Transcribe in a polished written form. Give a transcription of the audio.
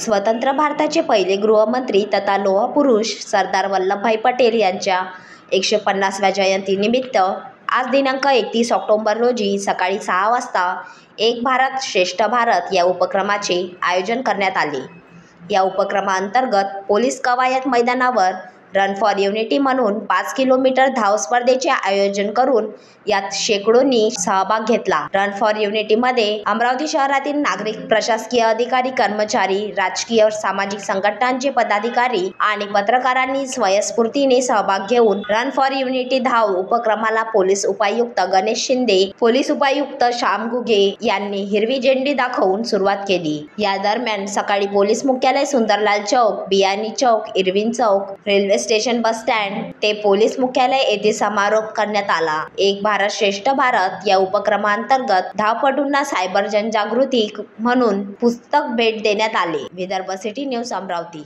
स्वतंत्र भारताचे पहिले गृहमंत्री तथा लोहपुरुष सरदार वल्लभभाई पटेल यांच्या 150व्या जयंतीनिमित्त आज दिनांक 31 ऑक्टोबर रोजी सकाळी 6 वाजता एक भारत श्रेष्ठ भारत या उपक्रमाचे आयोजन करण्यात आले। या उपक्रमाअंतर्गत पोलीस कवायत मैदानावर रन फॉर युनिटी म्हणून 5 किलोमीटर धाव स्पर्धेचे आयोजन करून यात शेकडोंनी सहभाग घेतला। रन फॉर युनिटी मध्ये अमरावती शहरातील नागरिक, प्रशासकीय अधिकारी, कर्मचारी, राजकीय सामाजिक संघटनांचे पदाधिकारी आणि पत्रकारांनी स्वयंस्फूर्तीने सहभाग घेऊन रन फॉर युनिटी धाव उपक्रमाला पोलीस उपायुक्त गणेश शिंदे, पोलीस उपायुक्त श्याम घुगे यांनी हिरवी झेंडी दाखवून सुरुवात केली। या दरम्यान सकाळी पोलीस मुख्यालय, सुंदरलाल चौक, बियानी चौक, इरविन चौक, रेल्वे स्टेशन, बस स्टँड ते पोलीस मुख्यालय येथे समारोप करण्यात आला। एक भारत श्रेष्ठ भारत या उपक्रमांतर्गत धावपटूंना सायबर जनजागृती म्हणून पुस्तक भेट देण्यात आले। Vidarbha city news, Amravati.